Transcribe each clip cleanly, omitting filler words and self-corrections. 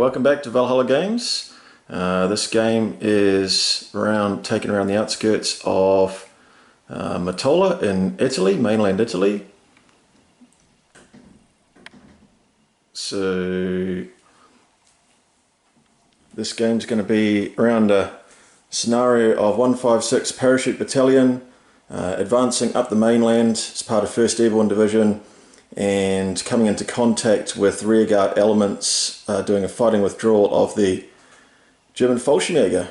Welcome back to Valhalla Games. This game is taken around the outskirts of Mottola in Italy, mainland Italy. So this game's going to be around a scenario of 156 Parachute Battalion advancing up the mainland as part of 1st Airborne Division and coming into contact with rearguard elements, doing a fighting withdrawal of the German Fallschirmjager.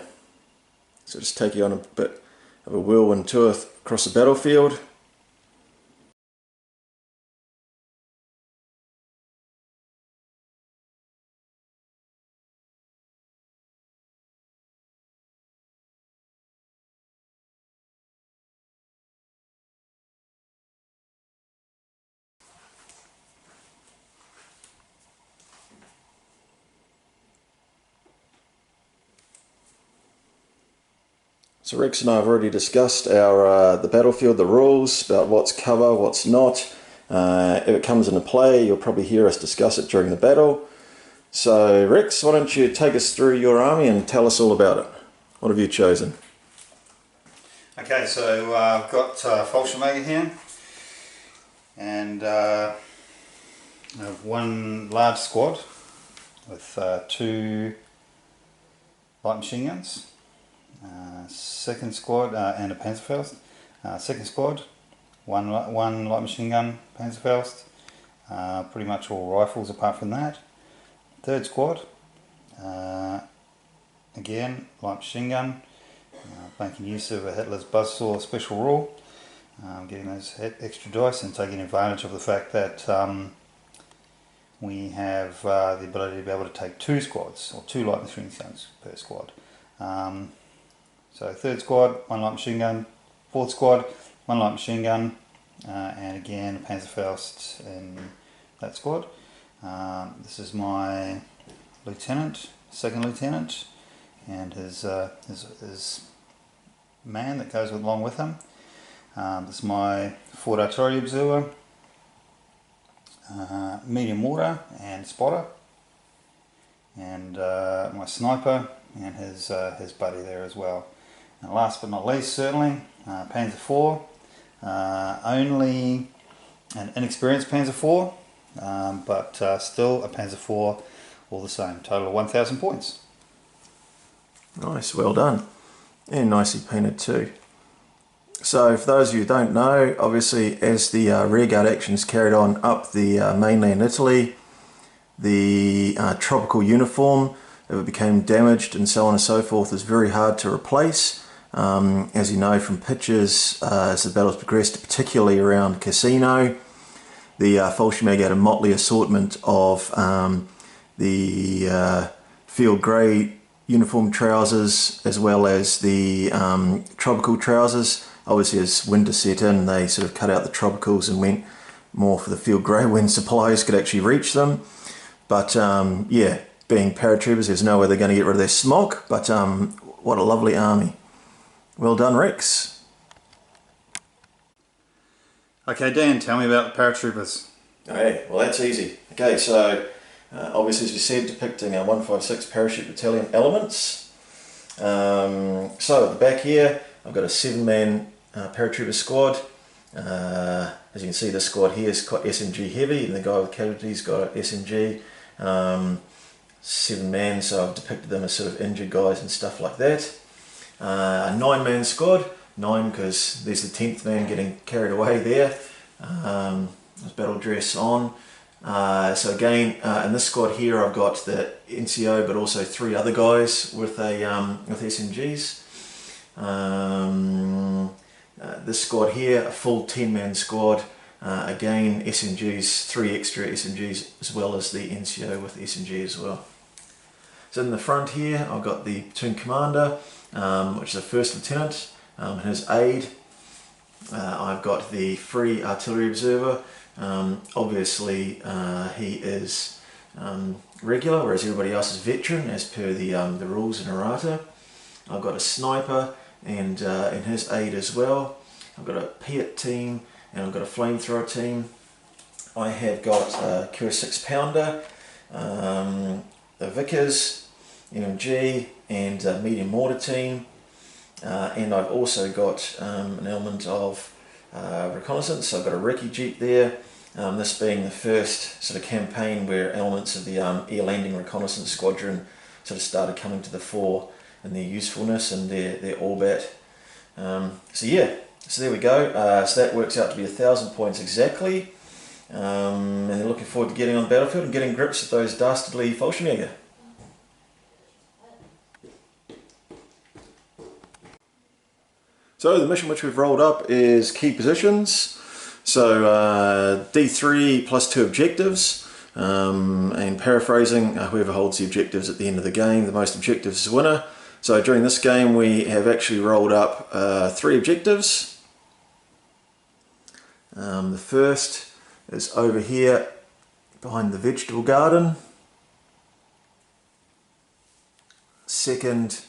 So just take you on a bit of a whirlwind tour across the battlefield. So Rex and I have already discussed the battlefield, the rules, about what's cover, what's not. If it comes into play, you'll probably hear us discuss it during the battle. So Rex, why don't you take us through your army and tell us all about it. What have you chosen? Okay, so I've got Fallschirmjager here, and I have one large squad with 2 light machine guns. Second squad and a Panzerfaust. Second squad, one light machine gun, Panzerfaust. Pretty much all rifles apart from that. Third squad, again light machine gun, making use of a Hitler's buzzsaw special rule, getting those extra dice and taking advantage of the fact that we have the ability to be able to take 2 squads or 2 light machine guns per squad. So third squad, 1 light machine gun. Fourth squad, 1 light machine gun, and again a Panzerfaust in that squad. This is my lieutenant, second lieutenant, and his man that goes along with him. This is my forward artillery observer, medium mortar and spotter, and my sniper and his buddy there as well. And last but not least, certainly, Panzer IV, only an inexperienced Panzer IV, but still a Panzer IV all the same, total of 1,000 points. Nice, well done. And nicely painted too. So for those of you who don't know, obviously as the rearguard actions carried on up the mainland Italy, the tropical uniform, if it became damaged and so on and so forth, is very hard to replace. As you know from pictures, as the battles progressed, particularly around Casino, the Fallschirmjager had a motley assortment of the field grey uniform trousers as well as the tropical trousers. Obviously as winter set in, they sort of cut out the tropicals and went more for the field grey when supplies could actually reach them. But yeah, being paratroopers, there's no way they're going to get rid of their smock, but what a lovely army. Well done, Rex. Okay, Dan, tell me about the paratroopers. Okay, well that's easy. Okay, so obviously as we said, depicting our 156 Parachute Battalion elements. So at the back here, I've got a 7-man paratrooper squad. As you can see, this squad here is quite SMG heavy, and the guy with casualties got an SMG. 7 men, so I've depicted them as sort of injured guys and stuff like that. A 9-man squad, 9 because there's the 10th man getting carried away there. There's battle dress on. So again, in this squad here, I've got the NCO, but also 3 other guys with SMGs. This squad here, a full 10-man squad. Again, SMGs, 3 extra SMGs, as well as the NCO with SMG as well. So in the front here, I've got the platoon commander, which is a first lieutenant, and his aide. I've got the free artillery observer. Obviously, he is regular, whereas everybody else is veteran, as per the rules in errata. I've got a sniper and his aide as well. I've got a Piat team, and I've got a flamethrower team. I have got a Cura 6 pounder, Vickers, MMG, and medium mortar team. And I've also got an element of reconnaissance. So I've got a recce jeep there, this being the first sort of campaign where elements of the Air Landing Reconnaissance Squadron sort of started coming to the fore in their usefulness and their orbit. So yeah, so there we go. So that works out to be 1,000 points exactly. And then looking forward to getting on the battlefield and getting grips with those dastardly Fallschirmjäger. So the mission which we've rolled up is key positions. So D3 plus 2 objectives, and paraphrasing, whoever holds the objectives at the end of the game, the most objectives is the winner. So during this game we have actually rolled up 3 objectives. The first is over here behind the vegetable garden. Second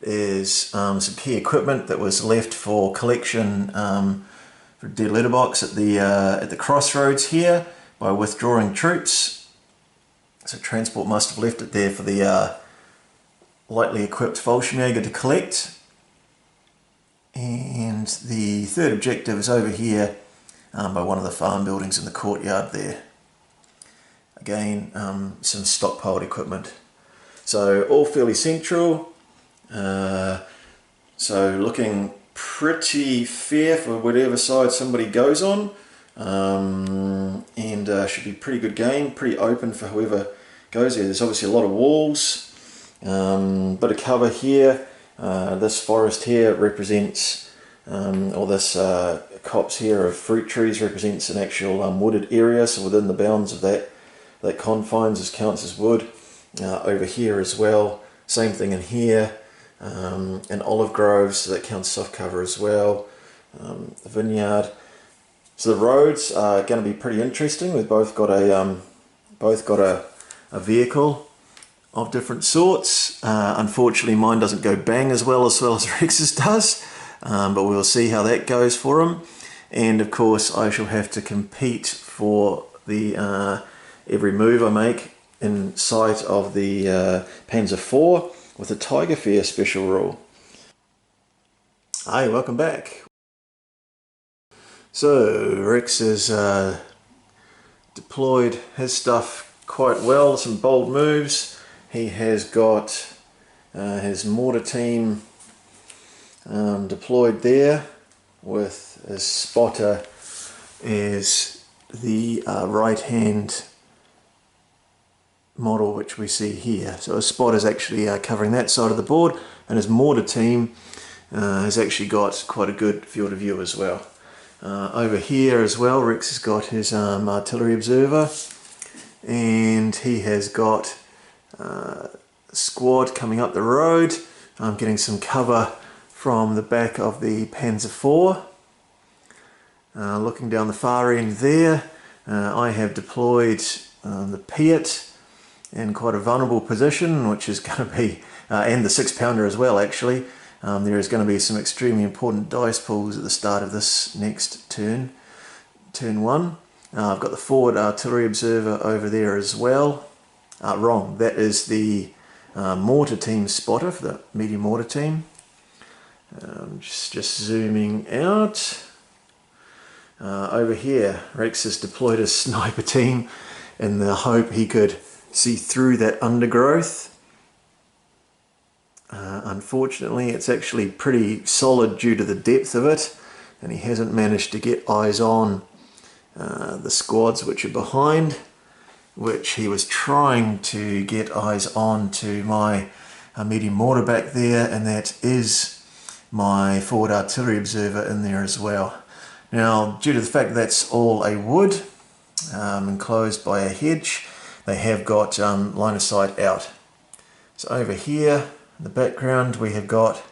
is some key equipment that was left for collection for dead letterbox at the crossroads here by withdrawing troops. So transport must have left it there for the lightly equipped Fallschirmjäger to collect. And the third objective is over here by one of the farm buildings in the courtyard there. Again, some stockpiled equipment. So all fairly central. So looking pretty fair for whatever side somebody goes on, and should be a pretty good game, pretty open for whoever goes there. There's obviously a lot of walls, bit of cover here. This forest here represents, or this copse here of fruit trees represents an actual wooded area, so within the bounds of that confines this counts as wood. Over here as well, same thing in here. And olive groves, so that counts soft cover as well. The vineyard. So the roads are going to be pretty interesting. We've both got a vehicle of different sorts. Unfortunately, mine doesn't go bang as well as Rex's does, but we'll see how that goes for him. And of course, I shall have to compete for the every move I make in sight of the Panzer IV. With a Tiger Fair special rule. Hi, welcome back. So Rex has deployed his stuff quite well, some bold moves. He has got his mortar team deployed there, with his spotter is the right hand model which we see here. So his spot is actually covering that side of the board, and his mortar team has actually got quite a good field of view as well. Over here as well, Rex has got his artillery observer, and he has got a squad coming up the road, getting some cover from the back of the Panzer IV. Looking down the far end there, I have deployed the Piat in quite a vulnerable position, which is going to be, and the 6-pounder as well actually. There is going to be some extremely important dice pulls at the start of this next turn, turn 1. I've got the forward artillery observer over there as well. Wrong, that is the mortar team spotter for the medium mortar team. Just zooming out. Over here, Rex has deployed his sniper team in the hope he could see through that undergrowth. Unfortunately, it's actually pretty solid due to the depth of it, and he hasn't managed to get eyes on the squads which are behind, which he was trying to get eyes on to my medium mortar back there, and that is my forward artillery observer in there as well. Now, due to the fact that's all a wood, enclosed by a hedge, they have got line of sight out. So over here in the background we have got,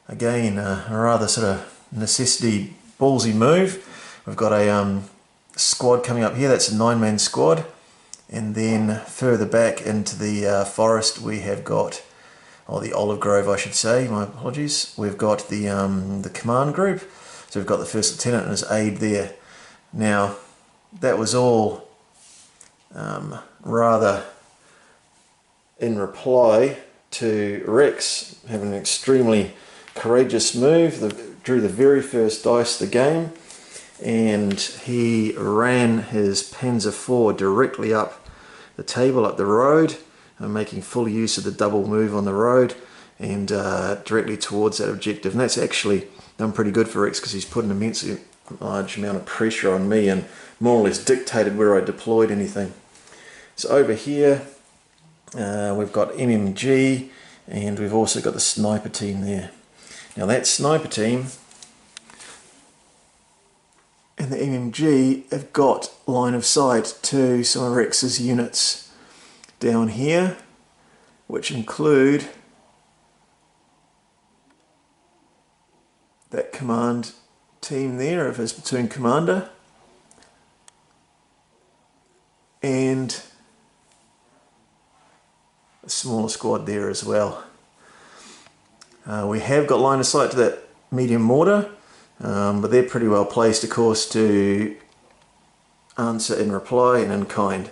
again, a rather sort of necessity ballsy move. We've got a squad coming up here, that's a 9-man squad, and then further back into the forest we have got, or the olive grove I should say, my apologies, we've got the command group. So we've got the first lieutenant and his aide there. Now that was all rather in reply to Rex having an extremely courageous move. Drew the very first dice of the game, and he ran his Panzer IV directly up the table, up the road, making full use of the double move on the road and directly towards that objective. And that's actually done pretty good for Rex because he's put an immensely large amount of pressure on me and more or less dictated where I deployed anything. So over here we've got MMG, and we've also got the sniper team there. Now that sniper team and the MMG have got line of sight to some of Rex's units down here, which include that command team there of his platoon commander, and a smaller squad there as well. We have got line of sight to that medium mortar, but they're pretty well placed, of course, to answer in reply and in kind.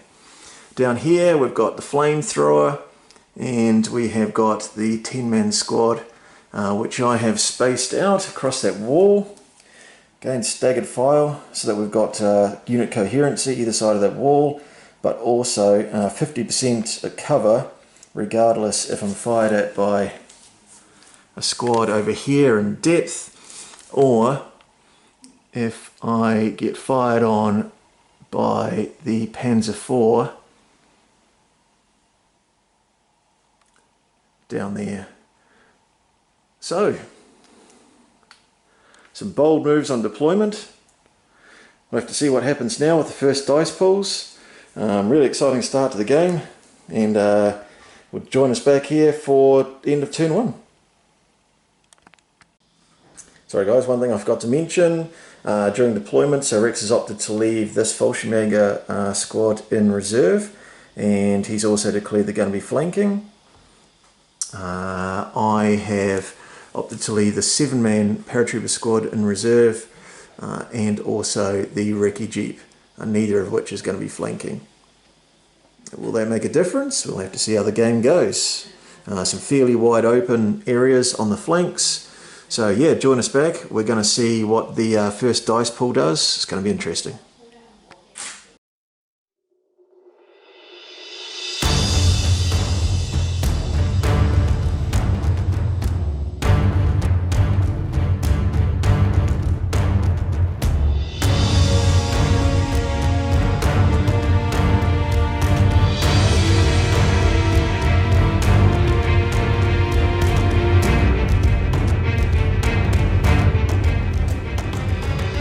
Down here we've got the flamethrower, and we have got the 10-man squad, which I have spaced out across that wall. Again, staggered file so that we've got unit coherency either side of that wall, but also 50% cover regardless if I'm fired at by a squad over here in depth, or if I get fired on by the Panzer IV down there. So, some bold moves on deployment. We'll have to see what happens now with the first dice pulls. Really exciting start to the game, and we'll join us back here for the end of turn 1. Sorry guys, one thing I forgot to mention, during deployment, so Rex has opted to leave this Fallschirmjager squad in reserve, and he's also declared they're going to be flanking. I have opted to leave the 7-man paratrooper squad in reserve, and also the recce jeep, neither of which is going to be flanking. Will that make a difference? We'll have to see how the game goes. Some fairly wide open areas on the flanks. So yeah, join us back. We're going to see what the first dice pull does. It's going to be interesting.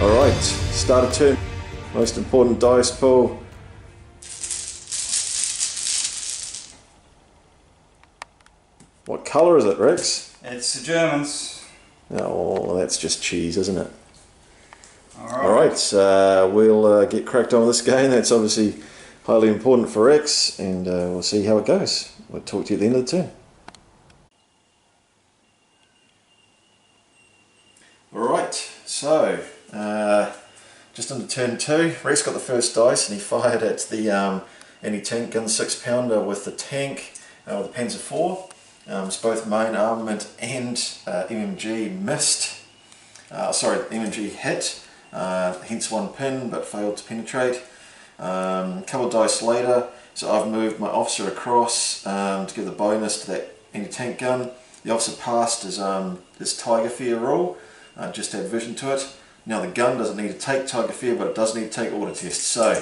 Alright, start of turn. Most important dice pull. What colour is it, Rex? It's the Germans. Oh, that's just cheese, isn't it? Alright. Alright, we'll get cracked on with this game. That's obviously highly important for Rex, and we'll see how it goes. We'll talk to you at the end of the turn. Alright, so just into turn 2, Rex got the first dice and he fired at the anti-tank gun 6-pounder with the tank, with the Panzer IV. So both main armament and MMG missed. MMG hit, hence one pin, but failed to penetrate. A couple of dice later, so I've moved my officer across to give the bonus to that anti-tank gun. The officer passed his Tiger Fear roll, just add vision to it. Now the gun doesn't need to take Tiger Fear, but it does need to take order test. So,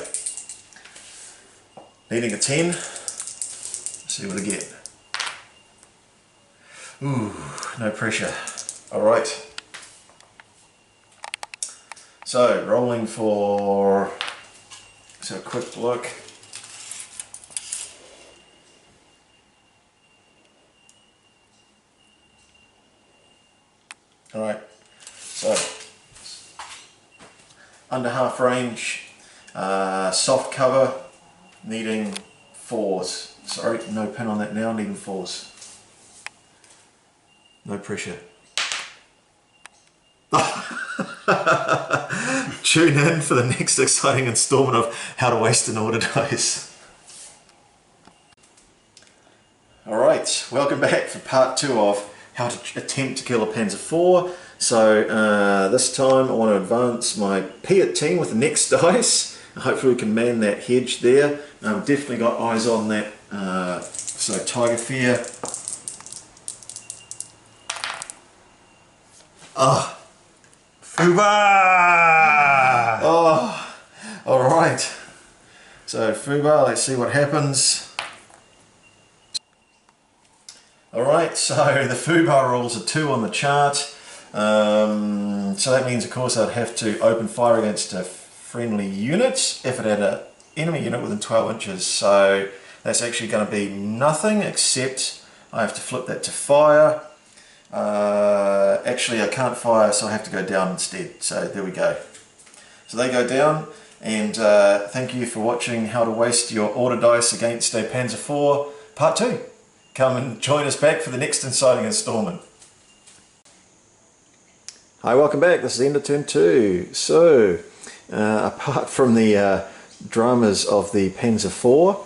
needing a 10, let's see what I get. Ooh, no pressure. Alright. So, rolling for, let's have a quick look. Alright, so under half range, soft cover, needing 4s. Sorry, no pin on that now, needing 4s. No pressure. Tune in for the next exciting installment of How to Waste an Order Dice. welcome back for part 2 of how to attempt to kill a Panzer IV. So this time I want to advance my Piat team with the next dice. Hopefully we can man that hedge there. Definitely got eyes on that, so Tiger Fear. Ah, Fuba! oh, alright. So Fuba, let's see what happens. Alright, so the Fuba rolls a 2 on the chart. So that means of course I'd have to open fire against a friendly unit if it had an enemy unit within 12 inches. So that's actually going to be nothing, except I have to flip that to fire. Actually I can't fire, so I have to go down instead. So there we go. So they go down, and thank you for watching how to waste your order dice against a Panzer IV part 2. Come and join us back for the next exciting installment. Hi, welcome back. This is the end of turn 2. So, apart from the dramas of the Panzer IV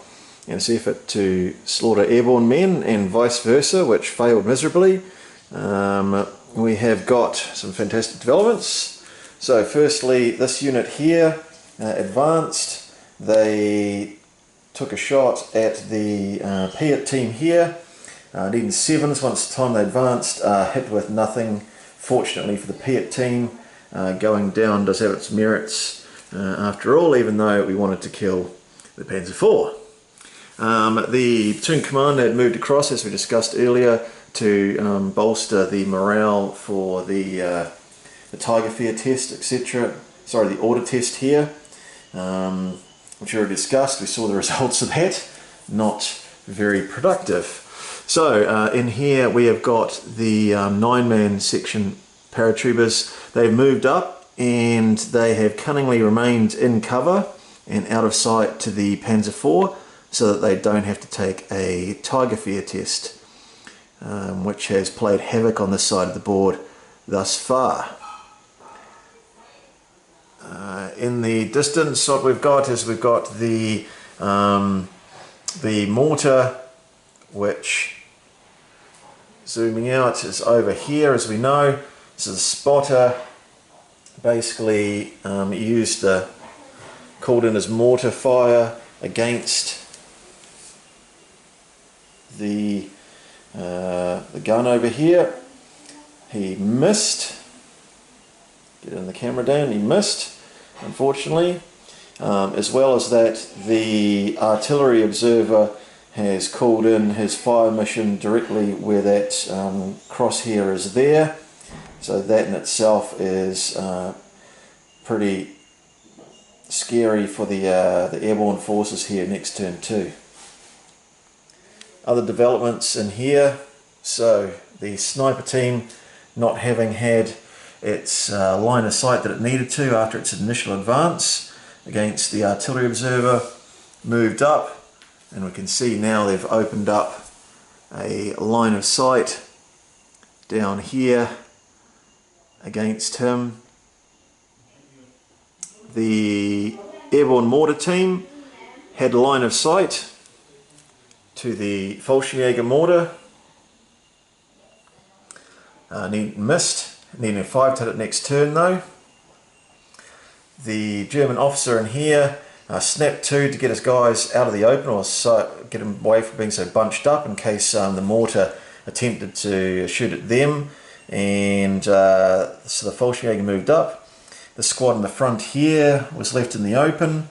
and its effort to slaughter airborne men and vice versa, which failed miserably, we have got some fantastic developments. So firstly, this unit here advanced. They took a shot at the Piat team here, needing 7s. Once the time they advanced, hit with nothing. Fortunately for the Piat team, going down does have its merits after all, even though we wanted to kill the Panzer IV. The platoon commander had moved across, as we discussed earlier, to bolster the morale for the Tiger Fear test, etc. Sorry, the order test here. Which we already discussed. We saw the results of that. Not very productive. So in here we have got the 9-man section paratroopers. They've moved up and they have cunningly remained in cover and out of sight to the Panzer IV, so that they don't have to take a Tiger Fear test, which has played havoc on this side of the board thus far. In the distance, what we've got is we've got the mortar, which, zooming out, is over here, as we know. So the spotter basically called in his mortar fire against the gun over here. He missed. Get in the camera down. He missed, unfortunately. As well as that, the artillery observer has called in his fire mission directly where that crosshair is there. So that in itself is pretty scary for the airborne forces here next turn 2. Other developments in here. So the sniper team, not having had its line of sight that it needed to after its initial advance against the artillery observer, moved up, and we can see now they've opened up a line of sight down here against him. The airborne mortar team had a line of sight to the Fallschirmjager mortar. Missed. Needing a 5 to hit it next turn though. The German officer in here snapped 2 to get his guys out of the open, or get them away from being so bunched up in case the mortar attempted to shoot at them. And so the Fallschirmjager moved up. The squad in the front here was left in the open,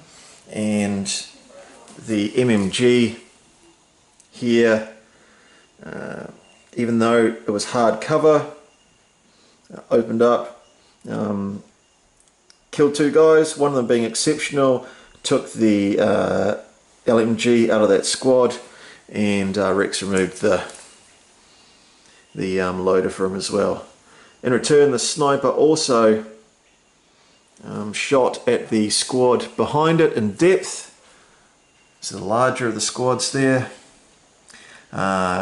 and the MMG here, even though it was hard cover, opened up, killed 2 guys, one of them being exceptional, took the LMG out of that squad, and Rex removed the loader for him as well. In return, the sniper also shot at the squad behind it in depth, so the larger of the squads there,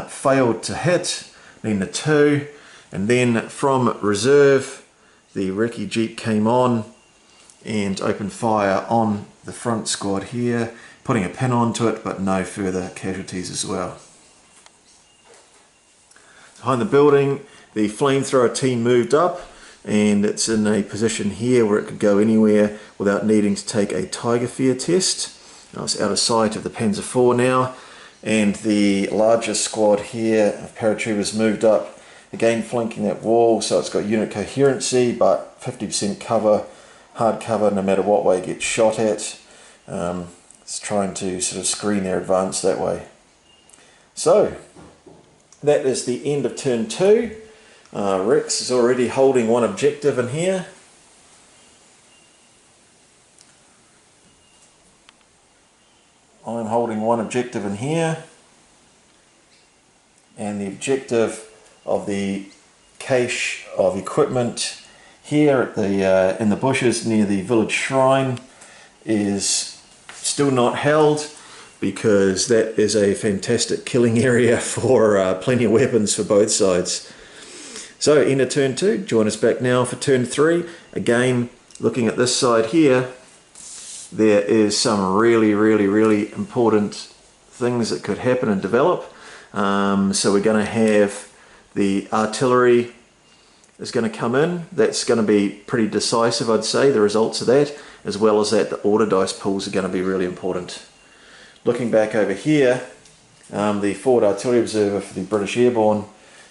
failed to hit, needing a 2. And then from reserve, the recce jeep came on and opened fire on the front squad here, putting a pin onto it, but no further casualties as well. Behind the building, the flamethrower team moved up, and it's in a position here where it could go anywhere without needing to take a Tiger Fear test. Now it's out of sight of the Panzer IV now, and the larger squad here of paratroopers moved up, again flanking that wall, so it's got unit coherency but 50% cover, hard cover no matter what way it gets shot at. It's trying to sort of screen their advance that way. So that is the end of turn 2. Rex is already holding one objective in here. I'm holding one objective in here. And the objective of the cache of equipment here at the in the bushes near the village shrine is still not held, because that is a fantastic killing area for plenty of weapons for both sides. So end of turn 2, join us back now for turn 3. Again, looking at this side here, there is some really important things that could happen and develop. So we're going to have the artillery is going to come in. That's going to be pretty decisive, I'd say, the results of that, as well as that the order dice pools are going to be really important. Looking back over here, the forward artillery observer for the British Airborne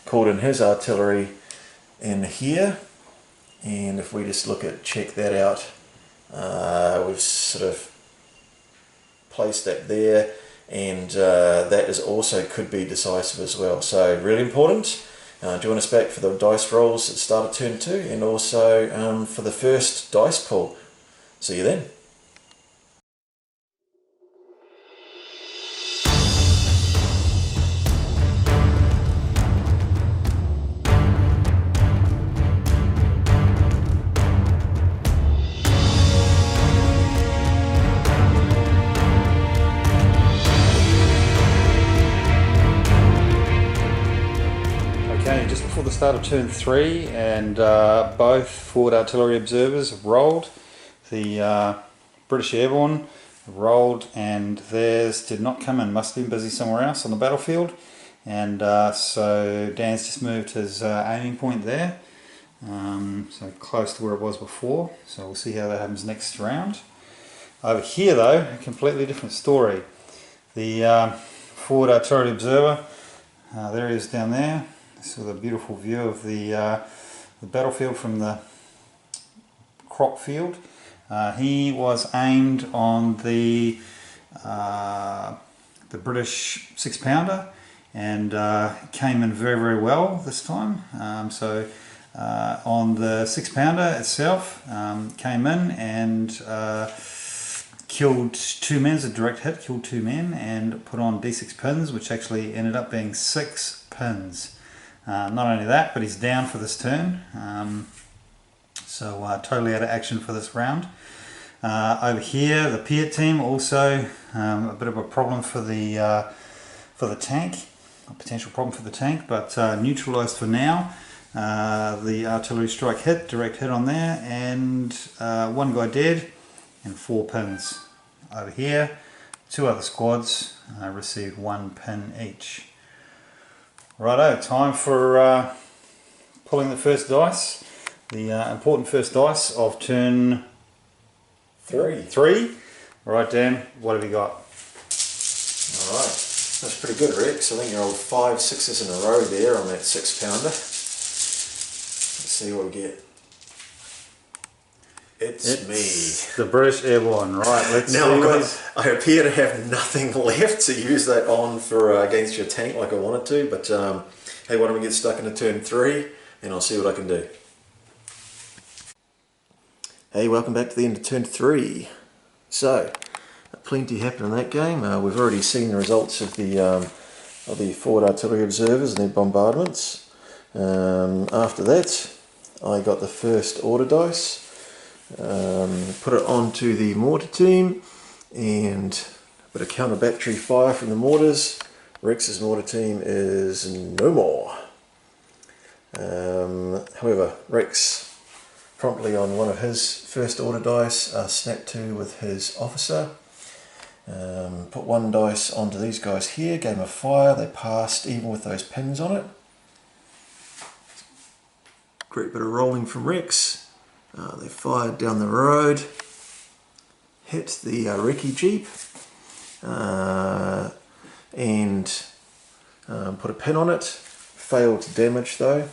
called in his artillery in here, and if we just check that out, we've sort of placed that there, and that is also could be decisive as well. So really important. Join us back for the dice rolls at the start of turn 2, and also for the first dice pull. See you then. Just before the start of turn 3, and both forward artillery observers have rolled. The British Airborne have rolled, and theirs did not come in, must have been busy somewhere else on the battlefield, and so Dan's just moved his aiming point there, so close to where it was before. So we'll see how that happens next round. Over here though, a completely different story. The forward artillery observer, there he is down there. This is a beautiful view of the battlefield from the crop field. He was aimed on the British 6-pounder, and came in very well this time. So on the 6-pounder itself, came in and killed 2 men, as a direct hit, killed 2 men, and put on D6 pins, which actually ended up being 6 pins. Not only that, but he's down for this turn, so totally out of action for this round. Over here, the Piat team also a bit of a problem for the tank, a potential problem for the tank, but neutralised for now. The artillery strike hit, direct hit on there, and 1 guy dead and 4 pins. Over here, 2 other squads received 1 pin each. Righto, time for pulling the first dice. The important first dice of turn 3. Alright Dan, what have you got? Alright, that's pretty good, Rex. I think you rolled 5 6s in a row there on that 6-pounder. Let's see what we get. It's me. The British Airborne, right, let's now see. I appear to have nothing left to use that on for against your tank like I wanted to, but hey, why don't we get stuck into turn 3 and I'll see what I can do. Hey, welcome back to the end of turn 3. So, plenty happened in that game. We've already seen the results of the forward artillery observers and their bombardments. After that, I got the first order dice. Put it onto the mortar team, and a bit of counter battery fire from the mortars. Rex's mortar team is no more. However, Rex promptly on one of his first order dice snapped to with his officer. Put 1 dice onto these guys here, gave them a fire, they passed even with those pins on it. Great bit of rolling from Rex. They fired down the road, hit the recce jeep, and put a pin on it. Failed to damage though.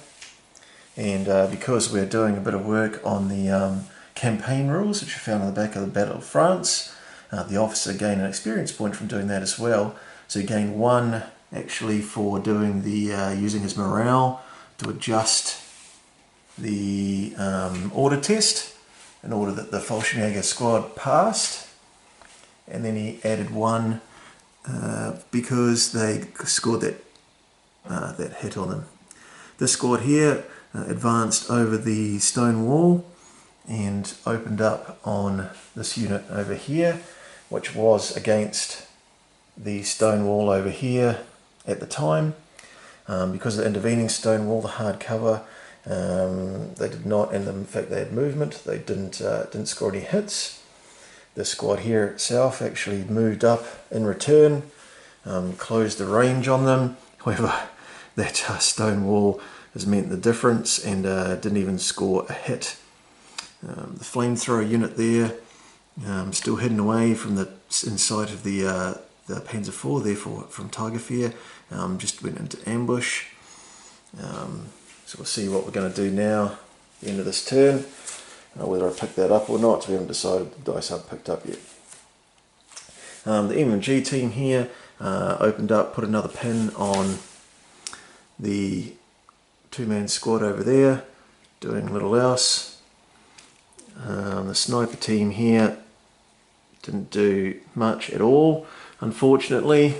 And because we're doing a bit of work on the campaign rules, which are found on the back of the Battle of France, the officer gained an experience point from doing that as well. So he gained 1 actually for doing the using his morale to adjust the order test in order that the Fallschirmjager squad passed, and then he added 1 because they scored that hit on them. This squad here advanced over the stone wall and opened up on this unit over here, which was against the stone wall over here at the time. Because of the intervening stone wall, the hard cover, they did not, and in fact they had movement, they didn't score any hits. The squad here itself actually moved up in return, closed the range on them. However, that stone wall has meant the difference and didn't even score a hit. The flamethrower unit there, still hidden away from the inside of the Panzer IV, therefore from Tiger Fear, just went into ambush. So we'll see what we're going to do now at the end of this turn. Whether I pick that up or not, we haven't decided. The dice aren't picked up yet. The M&G team here opened up, put another pin on the 2-man squad over there, doing little else. The sniper team here didn't do much at all, unfortunately.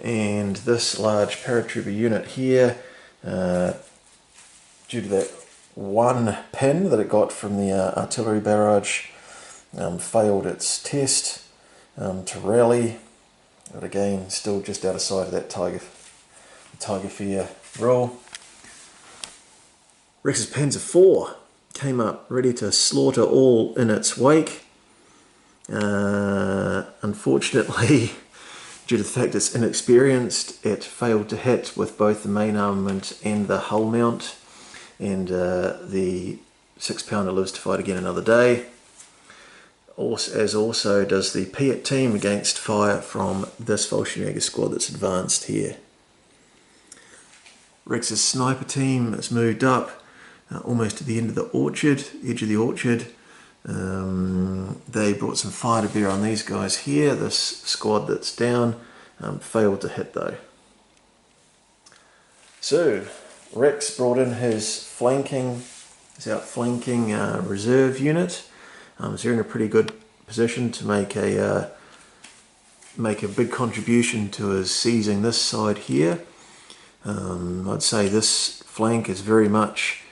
And this large paratrooper unit here, due to that 1 pin that it got from the artillery barrage, failed its test to rally, but again still just out of sight of that Tiger Fear rule. Rex's Panzer IV came up ready to slaughter all in its wake. Unfortunately, due to the fact it's inexperienced, it failed to hit with both the main armament and the hull mount, and the 6-pounder lives to fight again another day, as also does the Piat team against fire from this Fallschirmjager squad that's advanced here. Rex's sniper team has moved up almost to the end of the orchard, edge of the orchard. They brought some fire to bear on these guys here. This squad that's down failed to hit though. So Rex brought in his outflanking reserve unit. So they're in a pretty good position to make a big contribution to us seizing this side here. I'd say this flank is very much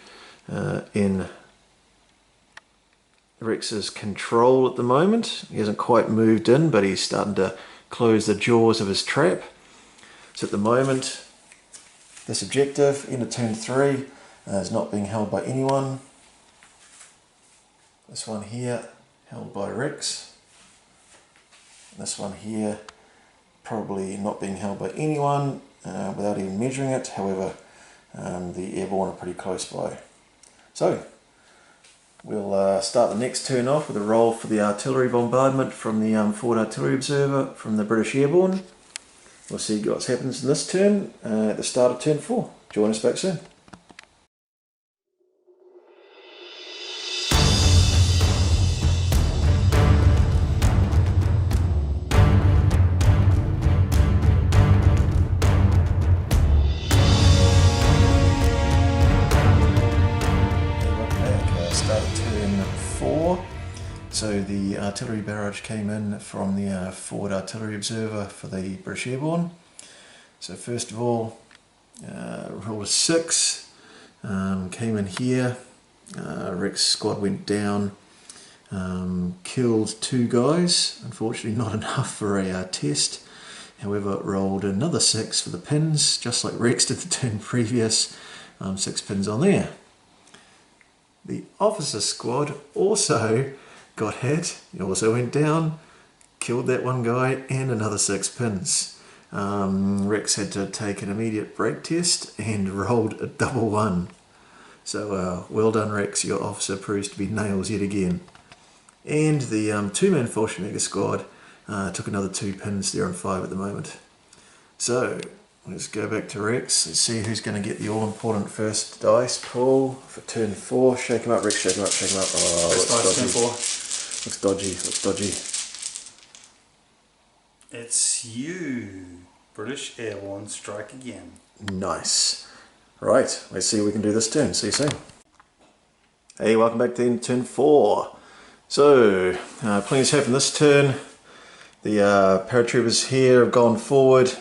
in Rex's control at the moment. He hasn't quite moved in, but he's starting to close the jaws of his trap. So at the moment, this objective, end of turn 3, is not being held by anyone. This one here, held by Rex. This one here, probably not being held by anyone without even measuring it. However, the Airborne are pretty close by. So, we'll start the next turn off with a roll for the artillery bombardment from the Forward Artillery Observer from the British Airborne. We'll see what happens in this turn at the start of turn 4. Join us back soon. So the artillery barrage came in from the Forward Artillery Observer for the British Airborne. So first of all, rolled a 6, came in here, Rex squad went down, killed 2 guys, unfortunately not enough for a test. However, rolled another 6 for the pins, just like Rex did the turn previous, 6 pins on there. The officer squad also got hit, he also went down, killed that 1 guy and another 6 pins. Rex had to take an immediate break test and rolled a double 1. So well done, Rex, your officer proves to be nails yet again. And the two-man Fallschirmjager squad took another 2 pins. They're on 5 at the moment. So let's go back to Rex. Let's see who's going to get the all-important first dice pull for turn 4. Shake him up, Rex, shake him up, shake him up. Oh, First dice, turn 4. Looks dodgy, looks dodgy. It's you. British Airborne, strike again. Nice. Right, let's see what we can do this turn. See you soon. Hey, welcome back to turn 4. So, plenty has happened this turn. The paratroopers here have gone forward,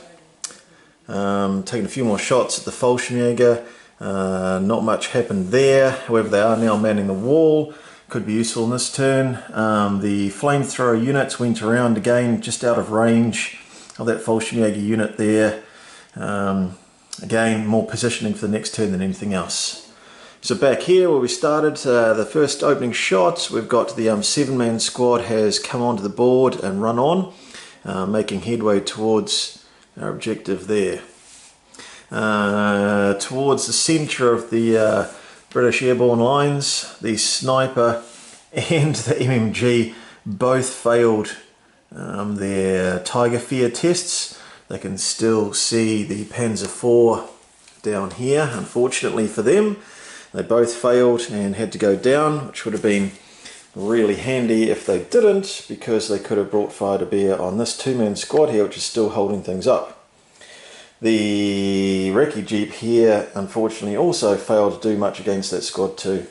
taken a few more shots at the Fallschirmjager. Not much happened there, however they are now manning the wall. Could be useful in this turn. The flamethrower units went around again, just out of range of that Fallschirmjager unit there. Again, more positioning for the next turn than anything else. So back here where we started, the first opening shot, we've got the 7-man squad has come onto the board and run on, making headway towards our objective there. Towards the centre of the British airborne lines, the sniper and the MMG both failed their Tiger Fear tests. They can still see the Panzer IV down here, unfortunately for them. They both failed and had to go down, which would have been really handy if they didn't, because they could have brought fire to bear on this 2-man squad here, which is still holding things up. The recce jeep here unfortunately also failed to do much against that squad too.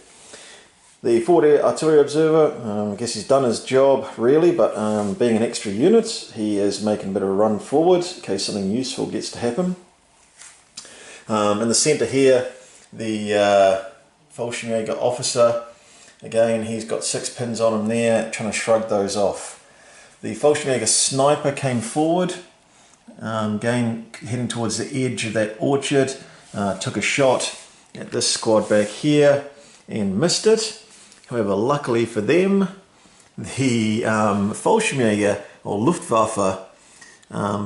The forward artillery observer, I guess he's done his job really, but being an extra unit, he is making a bit of a run forward in case something useful gets to happen. In the centre here, the Fallschirmjager officer, again he's got 6 pins on him there, trying to shrug those off. The Fallschirmjager sniper came forward, again heading towards the edge of that orchard, took a shot at this squad back here and missed it. However, luckily for them, the Fallschirmjager or Luftwaffe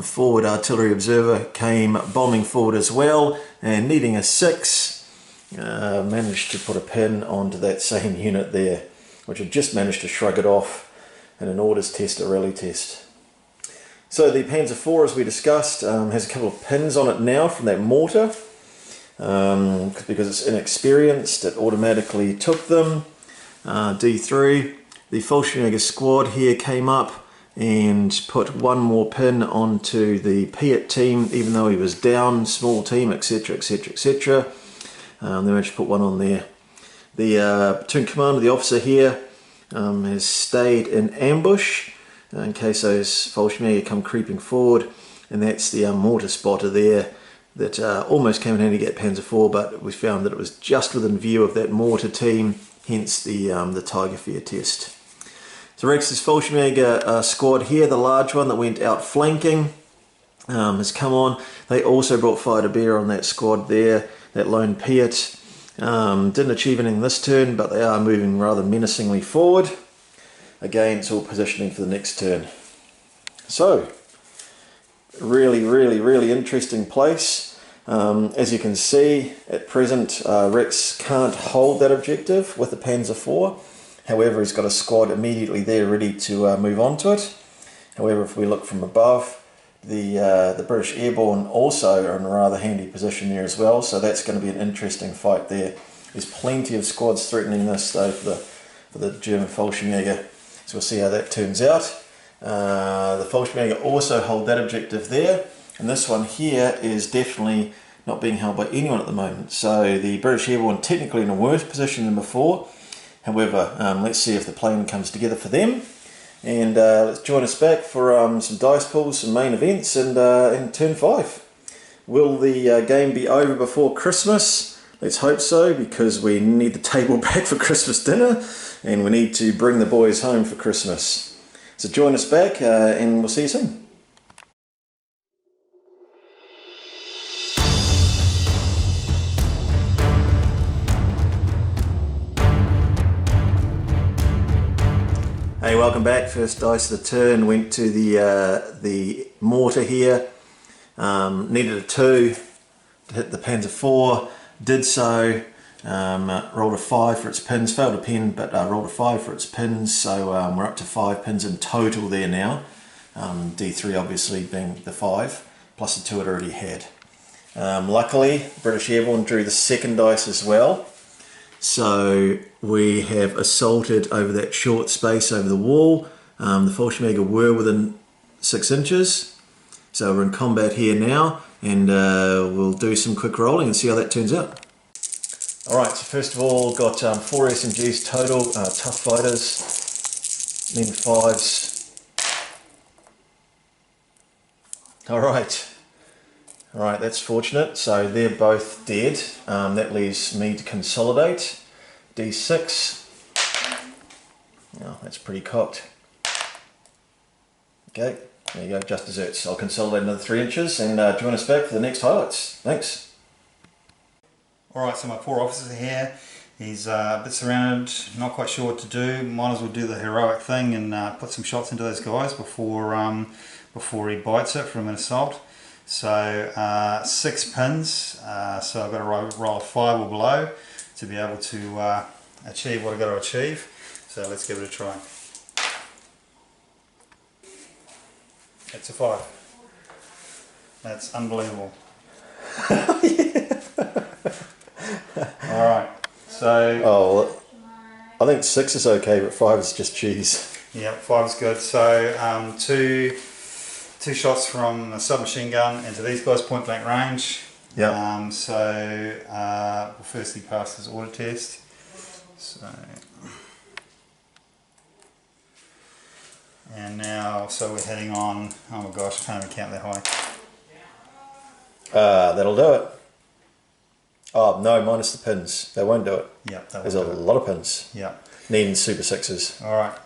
forward artillery observer came bombing forward as well, and needing a 6, managed to put a pin onto that same unit there, which had just managed to shrug it off in an orders test, a rally test. So the Panzer IV, as we discussed, has a couple of pins on it now from that mortar. Because it's inexperienced, it automatically took them. D3, the Fallschirmjager squad here came up and put 1 more pin onto the Piat team, even though he was down, small team, etc, etc, etc. They managed to put 1 on there. The platoon commander, the officer here, has stayed in ambush in case those Fallschirmjager come creeping forward, and that's the mortar spotter there that almost came in handy to get Panzer IV, but we found that it was just within view of that mortar team, hence the Tiger Fear test. So Rex's Fallschirmjager squad here, the large one that went out flanking, has come on. They also brought fire to bear on that squad there, that lone Piat. Didn't achieve anything this turn, but they are moving rather menacingly forward. Again, it's all positioning for the next turn. So, really interesting place. As you can see, at present Rex can't hold that objective with the Panzer IV. However, he's got a squad immediately there ready to move on to it. However, if we look from above, the British Airborne also are in a rather handy position there as well, so that's going to be an interesting fight there. There's plenty of squads threatening this though for the German Fallschirmjager, so we'll see how that turns out. The Fallschirmjager also hold that objective there, and this one here is definitely not being held by anyone at the moment. So the British Airborne technically in a worse position than before. However, let's see if the plan comes together for them, and let's join us back for some dice pulls, some main events, and in turn 5. Will the game be over before Christmas? Let's hope so, because we need the table back for Christmas dinner, and we need to bring the boys home for Christmas. So join us back, and we'll see you soon. Hey, welcome back. First dice of the turn went to the mortar here. Needed a 2 to hit the Panzer IV. Did so. rolled a 5 for its pins, failed a pin, but rolled a 5 for its pins, so we're up to 5 pins in total there now. D3 obviously being the 5, plus the 2 it already had. Luckily, British Airborne drew the second dice as well, so we have assaulted over that short space over the wall. The Fallschirmjager were within 6 inches, so we're in combat here now, and we'll do some quick rolling and see how that turns out. Alright, so first of all, got 4 SMGs total, tough fighters, men 5s. Alright, that's fortunate, so they're both dead. That leaves me to consolidate. D6, oh, that's pretty cocked. Okay, there you go, just desserts. I'll consolidate another 3 inches and join us back for the next highlights. Thanks. Alright, so my poor officer here, he's a bit surrounded, not quite sure what to do. Might as well do the heroic thing and put some shots into those guys before he bites it from an assault. So 6 pins, so I've got to roll a 5 or below to be able to achieve what I've got to achieve. So let's give it a try. It's a 5. That's unbelievable. Alright, so... Oh, I think 6 is okay, but 5 is just cheese. Yeah, 5 is good. So two shots from a submachine gun into these guys point blank range. Yeah. We'll firstly pass this order test. So... And now, so we're heading on, oh my gosh, I can't even count that high. That'll do it. Oh no, minus the pins. They won't do it. Yeah, there's a lot of pins. Yeah. Needing super 6s. Alright.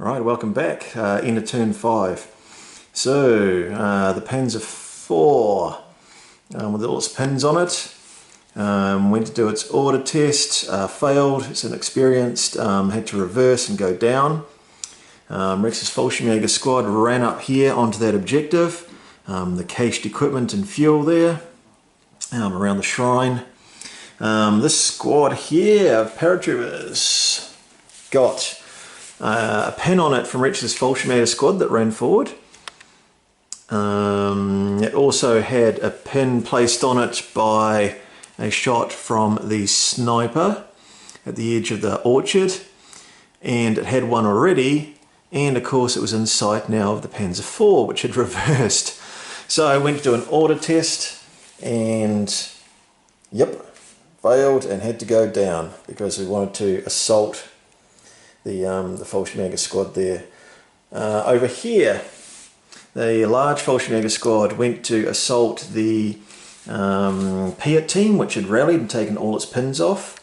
Alright, welcome back. End of turn 5. So, the pins are 4. With all its pins on it. Went to do its order test. Failed. It's inexperienced. Had to reverse and go down. Rex's Fallschirmjager squad ran up here onto that objective. The cached equipment and fuel there. Around the shrine. This squad here of paratroopers got a pin on it from Rex's Fallschirmjager squad that ran forward. It also had a pin placed on it by a shot from the sniper at the edge of the orchard, and it had one already, and of course it was in sight now of the Panzer IV, which had reversed. So I went to do an order test and yep, failed and had to go down because we wanted to assault the Fallschirmjager squad there. Over here, the large Fallschirmjager squad went to assault the Piat team, which had rallied and taken all its pins off.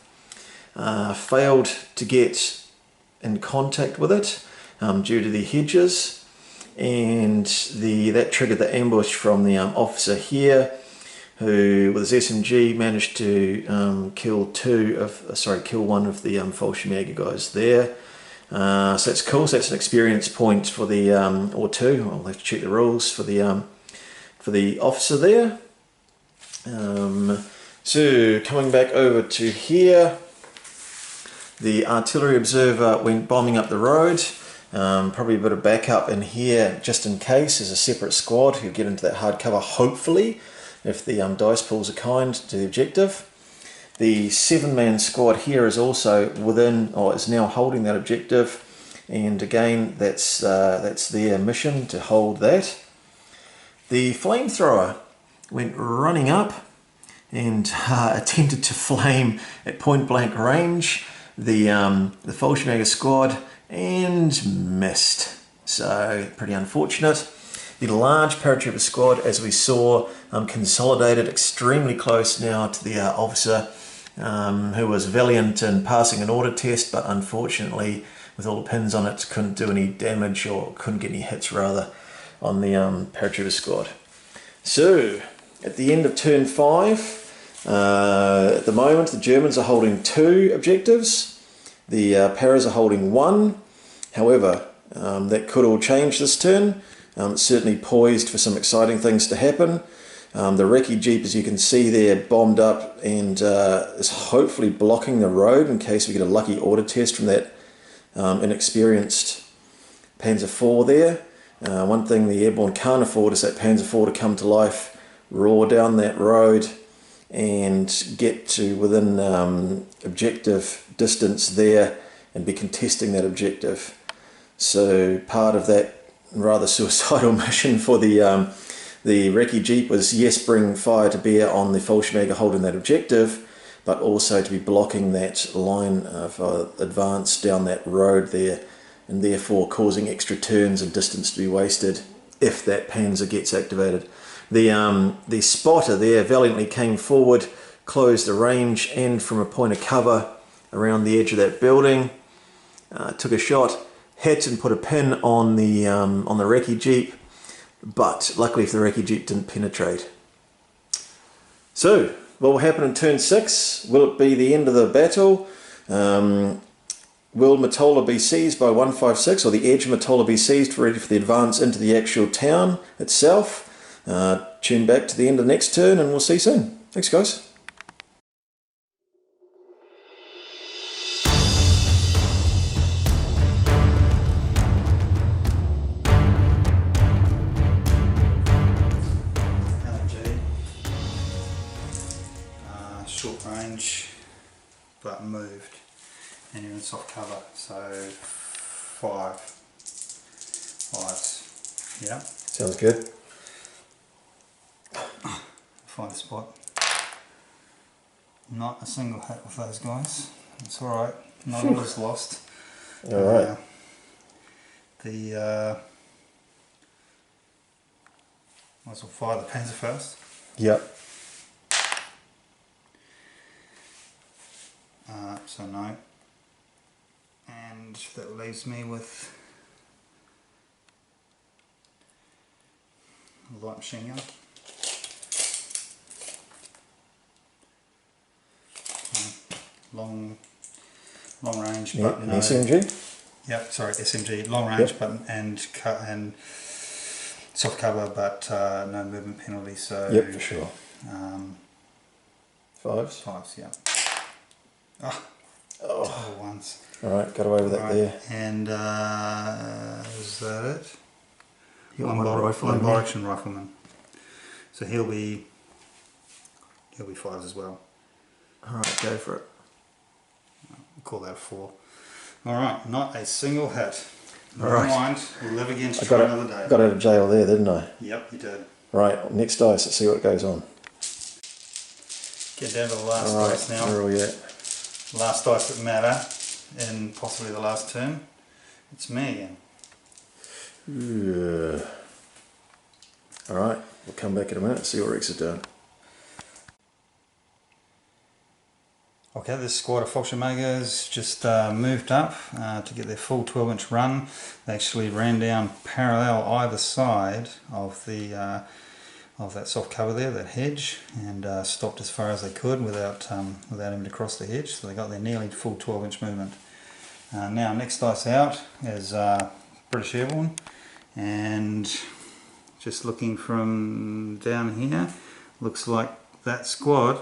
Failed to get in contact with it due to the hedges, and that triggered the ambush from the officer here, who with his SMG managed to kill one of the Fallschirmjager guys there. So that's cool. So that's an experience point for the or 2. I'll have to check the rules for the officer there. So coming back over to here, the artillery observer went bombing up the road. Probably a bit of backup in here just in case. There's a separate squad who get into that hard cover, hopefully, if the dice pools are kind to the objective. The 7-man squad here is also within, or is now holding that objective, and again that's their mission, to hold that. The flamethrower went running up and attempted to flame at point blank range the Fallschirmjager squad and missed. So pretty unfortunate. The large paratrooper squad, as we saw, consolidated extremely close now to the officer, who was valiant in passing an order test, but unfortunately with all the pins on it couldn't do any damage, or couldn't get any hits rather, on the paratrooper squad. So at the end of turn 5, at the moment the Germans are holding 2 objectives, the Paras are holding 1. However, that could all change this turn. It's certainly poised for some exciting things to happen. The recce jeep, as you can see there, bombed up and is hopefully blocking the road in case we get a lucky order test from that inexperienced Panzer IV there. One thing the Airborne can't afford is that Panzer IV to come to life, roar down that road and get to within objective distance there and be contesting that objective. So part of that rather suicidal mission for the recce jeep was, yes, bring fire to bear on the Fallschirmjager holding that objective, but also to be blocking that line of advance down that road there, and therefore causing extra turns and distance to be wasted if that Panzer gets activated. The spotter there valiantly came forward, closed the range, and from a point of cover around the edge of that building, took a shot, hit and put a pin on the recce jeep, but luckily for the recce jeep didn't penetrate. So what will happen in turn 6? Will it be the end of the battle? Will Mottola be seized by 156, or the edge of Mottola be seized ready for the advance into the actual town itself? Tune back to the end of the next turn and we'll see you soon. Thanks guys. Short range, but moved, and you're in soft cover, so fives, yeah. Sounds good. Find a spot. Not a single hit with those guys. It's alright, not all is lost. Alright. Might as well fire the Panzer first. Yep. So no, and that leaves me with a light machine gun. Long range, Yep. but no. SMG? Yep, sorry, SMG, long range, Yep. but and soft cover, but no movement penalty. So Yep, for sure. Fives? Fives, yeah. Oh. Total ones. Alright, got away with that there. And is that it? You got one rifleman. One Boraxian rifleman. So he'll be fives as well. Alright, go for it. We'll call that a 4. Alright, not a single hit. All Never right. mind, we'll live again to try another day. Got out of jail there, didn't I? Yep, you did. Right, next dice, let's see what goes on. Get down to the last Alright, dice now. where are we at? Last dice that matter, in possibly the last turn. It's me again. Alright, we'll come back in a minute and see what Rex has done. Okay, this squad of Fallschirmjagers just moved up to get their full 12-inch run. They actually ran down parallel either side of the of that soft cover there, that hedge, and stopped as far as they could without having to cross the hedge. So they got their nearly full 12-inch movement. Now, next dice out is British Airborne, and just looking from down here, looks like that squad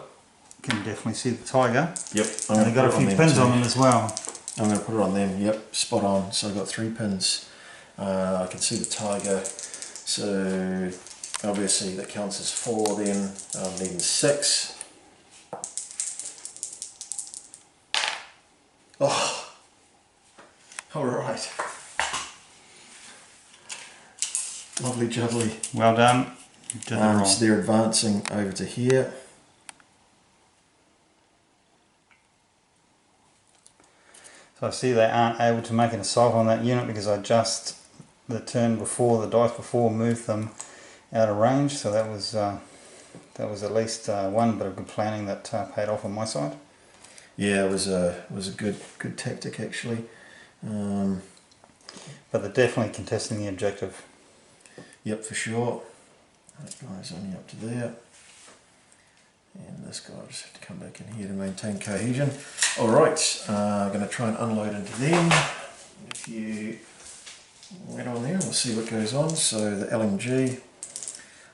can definitely see the Tiger. Yep. And they've got a few pins on them as well. I'm going to put it on them, yep, spot on. So I've got 3 pins. I can see the Tiger, so obviously that counts as 4 then. I'm needing 6. Oh, alright. Lovely jubbly. Well done. You did it wrong. So they're advancing over to here. So I see they aren't able to make an assault on that unit because I just, the turn before, the dice before, moved them out of range. So that was at least one bit of good planning that paid off on my side. Yeah, it was a good tactic actually. But they're definitely contesting the objective. Yep, for sure. That guy's only up to there. And this guy will just have to come back in here to maintain cohesion. Alright, I'm going to try and unload into them. If you wait on there, we'll see what goes on. So the LMG,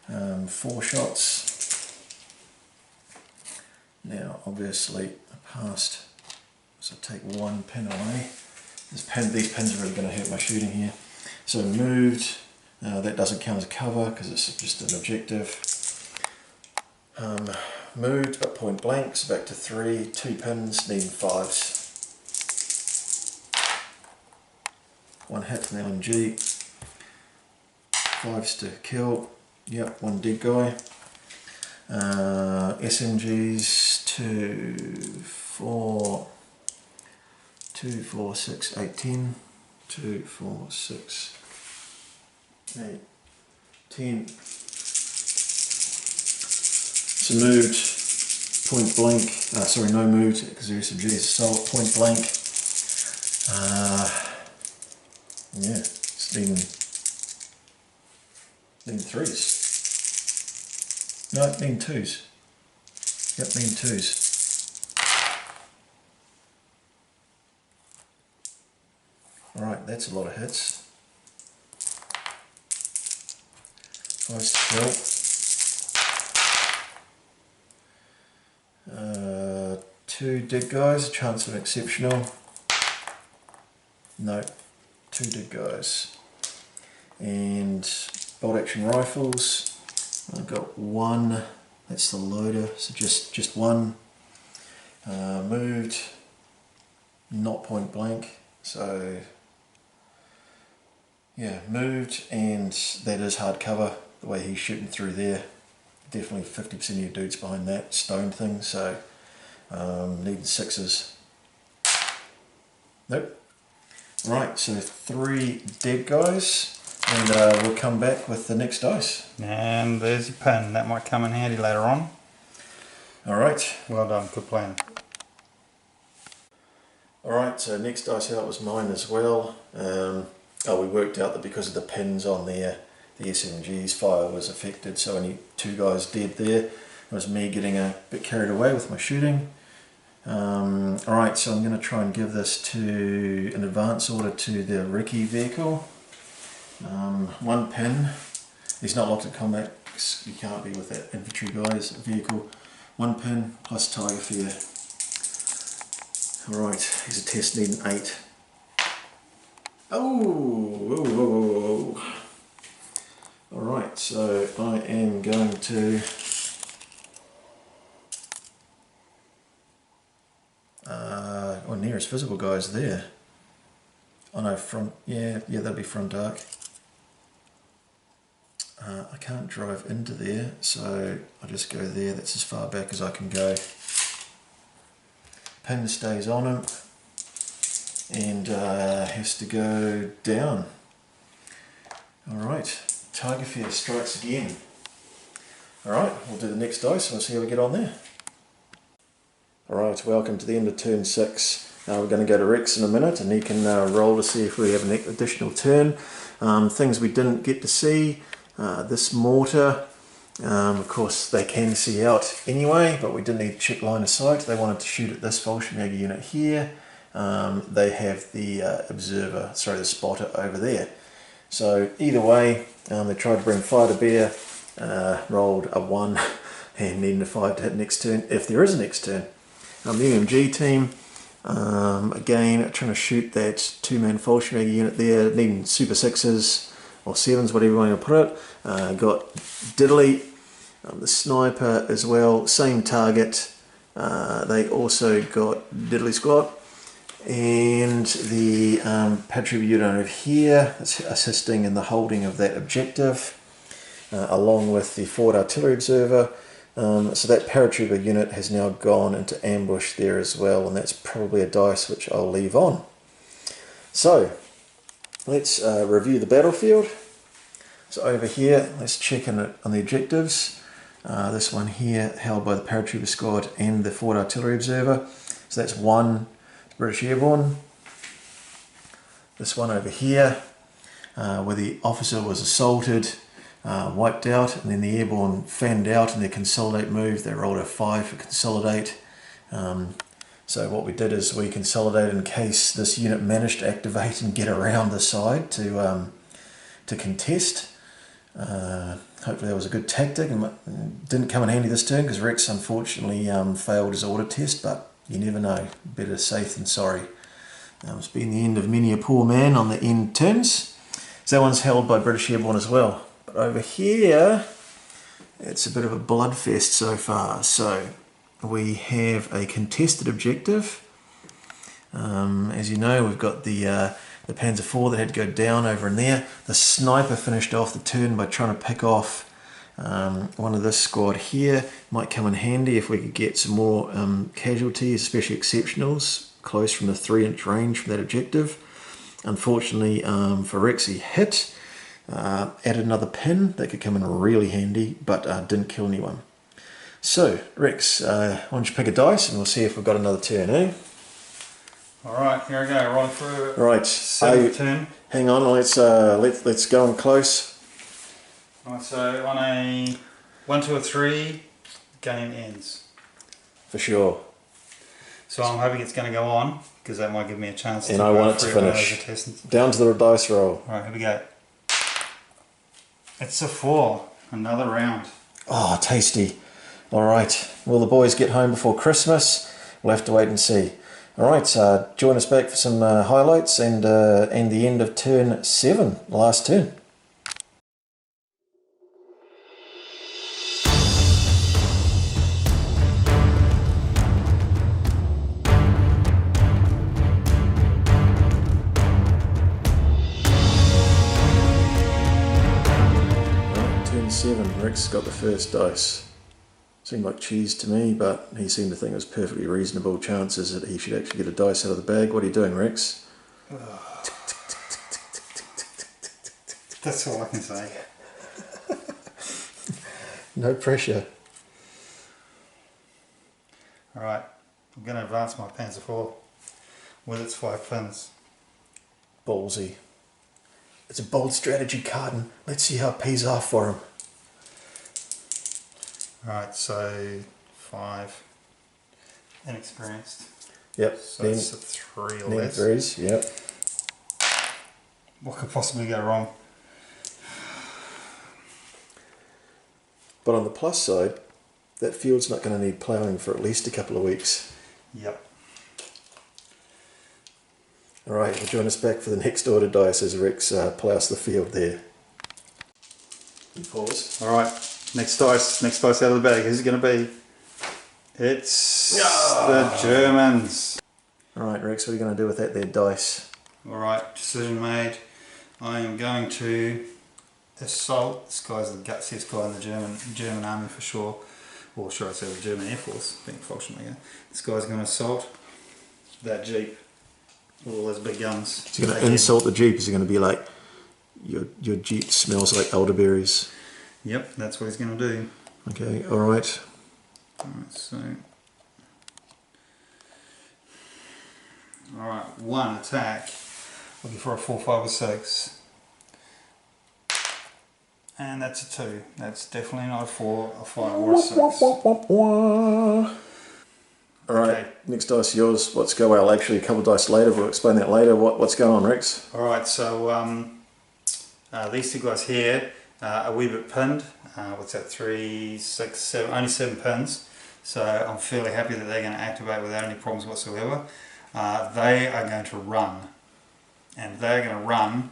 4 shots. Now obviously I passed, so take one pin away. These pins are really going to hurt my shooting here. So moved, that doesn't count as cover because it's just an objective. Moved at point blank, so back to 3, 2 pins, needing 5s. 1 hit from the LMG, 5s to kill, yep, 1 dead guy. SMGs 2, 4, 6, 8, 10. 2, 4, 6, 8, 10. So moved, point blank, sorry, no moved because the SMG is assault, point blank. Yeah, it's needing 3s. No, needing 2s. Yep, needing 2s. Alright, that's a lot of hits. 5s to kill. 2 dead guys, chance of exceptional. No, 2 dead guys. And bolt action rifles. I've got 1, that's the loader, so just 1. Moved, not point blank, so yeah, moved, and that is hard cover, the way he's shooting through there. Definitely 50% of your dudes behind that stone thing, so needing 6s. Nope. Right, so 3 dead guys, and we'll come back with the next dice. And there's your pin, that might come in handy later on. Alright. Well done, good plan. Alright, so next dice out was mine as well. We worked out that because of the pins on there, the SMG's fire was affected, so only 2 guys dead there. It was me getting a bit carried away with my shooting. Alright, so I'm going to try and give this to an advance order to the Ricky vehicle. 1 pin. He's not locked at combat, you can't be with that infantry guy's vehicle. 1 pin plus Tiger Fear. Alright, he's a test needing 8. Oh! Alright, so I am going to nearest visible guys there. Oh no, front, yeah, that'll be front arc. I can't drive into there, so I'll just go there. That's as far back as I can go. Pin stays on him and has to go down. Alright, Tiger Fear strikes again. Alright, we'll do the next dice and we'll see how we get on there. Alright, welcome to the end of turn 6. We're going to go to Rex in a minute and he can roll to see if we have an additional turn. Things we didn't get to see, this mortar, of course they can see out anyway, but we didn't need to check line of sight. They wanted to shoot at this Fallschirmjager unit here. They have the the spotter over there. So either way, they tried to bring fire to bear, rolled a 1 and needing a 5 to hit next turn, if there is a next turn. The UMG team, again, trying to shoot that 2-man Fallschirmjager unit there, needing super 6s, or 7s, whatever you want to put it. Got Diddley, the sniper as well, same target. They also got Diddley squad. And the paratrooper unit over here, assisting in the holding of that objective, along with the forward artillery observer. So that paratrooper unit has now gone into ambush there as well, and that's probably a dice which I'll leave on. So let's review the battlefield. So over here, let's check on the objectives. This one here held by the paratrooper squad and the forward artillery observer. So that's 1 British Airborne. This one over here, where the officer was assaulted, wiped out, and then the airborne fanned out in their consolidate move. They rolled a 5 for consolidate. So what we did is we consolidated in case this unit managed to activate and get around the side to contest. Hopefully that was a good tactic and didn't come in handy this turn because Rex unfortunately failed his order test, but you never know. Better safe than sorry. It's been the end of many a poor man on the end turns. So that one's held by British Airborne as well. But over here, it's a bit of a bloodfest so far. So we have a contested objective. As you know, we've got the Panzer IV that had to go down over in there. The sniper finished off the turn by trying to pick off one of this squad here. Might come in handy if we could get some more casualties, especially exceptionals, close from the 3-inch range from that objective. Unfortunately for Rex, he hit. Added another pin that could come in really handy, but didn't kill anyone. So, Rex, why don't you pick a dice and we'll see if we've got another turn, eh? Alright, here I go, rolling for right. 7th turn. Hang on, let's go on close. Right, so on a 1, 2 or 3, game ends. For sure. So I'm hoping it's going to go on, because that might give me a chance and I want it to finish. Down to the dice roll. Alright, here we go. It's a 4, another round. Oh, tasty. Alright, will the boys get home before Christmas? We'll have to wait and see. Alright, join us back for some highlights and the end of turn 7, last turn. Right, turn 7, Rick's got the first dice. Seemed like cheese to me, but he seemed to think it was perfectly reasonable chances that he should actually get a dice out of the bag. What are you doing, Rex? That's all I can say. No pressure. Alright, I'm going to advance my Panzer IV with its 5 pins. Ballsy. It's a bold strategy, Carden. Let's see how it pays off for him. Alright, so 5. Inexperienced. Yep. So it's a 3 or less. Threes, yep. What could possibly go wrong? But on the plus side, that field's not going to need ploughing for at least a couple of weeks. Yep. Alright, we'll join us back for the next order dice as Rex ploughs the field there. Pause. Alright, next dice out of the bag. Who's it going to be? It's the Germans. Alright, Rex, what are you going to do with that there dice? Alright, decision made. I am going to assault. This guy's the gutsiest guy in the German army for sure. Or should I say the German Air Force, being Fallschirmjager. This guy's going to assault that Jeep with all those big guns. Is he going to insult the Jeep? Is he going to be like, your Jeep smells like elderberries? Yep, that's what he's going to do. Okay, alright. Alright, so... Alright, 1 attack. Looking for a 4, 5 or 6. And that's a 2. That's definitely not a 4, a 5 or a 6. Alright, Okay. next dice yours. Let's go. Well, actually, a couple of dice later. We'll explain that later. What's going on, Rex? Alright, so these two guys here are a wee bit pinned. What's that? 3, 6, 7, only 7 pins. So I'm fairly happy that they're going to activate without any problems whatsoever. They are going to run. And they're going to run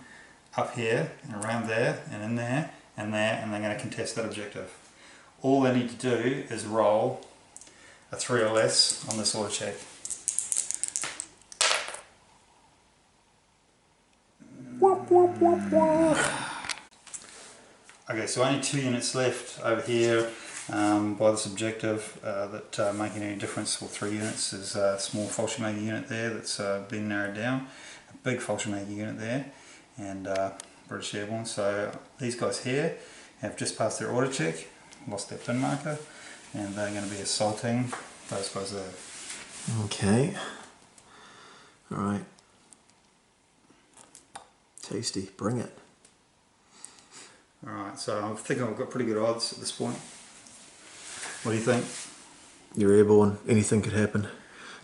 up here and around there and in there and there, and they're going to contest that objective. All they need to do is roll a 3 or less on this auto check. Okay, so only 2 units left over here by this objective that making any difference. Well, 3 units. There's a small Fallschirmjager unit there that's been narrowed down, a big Fallschirmjager unit there, and British Airborne. So these guys here have just passed their order check, lost their pin marker, and they're going to be assaulting those guys there. Okay. Alright. Tasty. Bring it. Alright, so I think I've got pretty good odds at this point. What do you think? You're airborne. Anything could happen.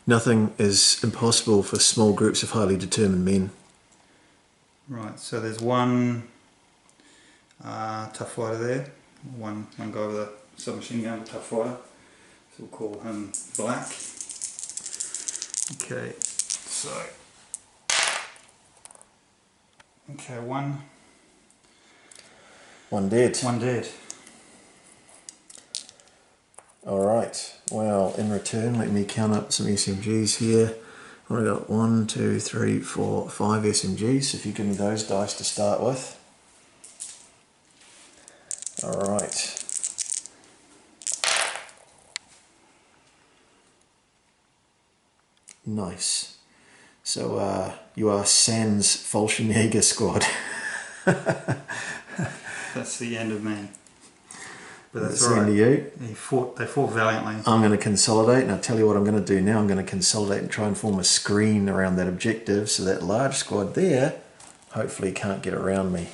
Nothing is impossible for small groups of highly determined men. Right, so there's one tough fighter there. One guy with a submachine gun, tough fighter. So we'll call him Black. Okay, so one dead. One dead. Alright, well, in return, let me count up some SMGs here. I've got 1, 2, 3, 4, 5 SMGs, if you give me those dice to start with. Alright. Nice. So, you are Sans Fallschirmjager squad. That's the end of me. But that's the right. end of you. They fought valiantly. I'm going to consolidate, and I'll tell you what I'm going to do now. I'm going to consolidate and try and form a screen around that objective, so that large squad there hopefully can't get around me.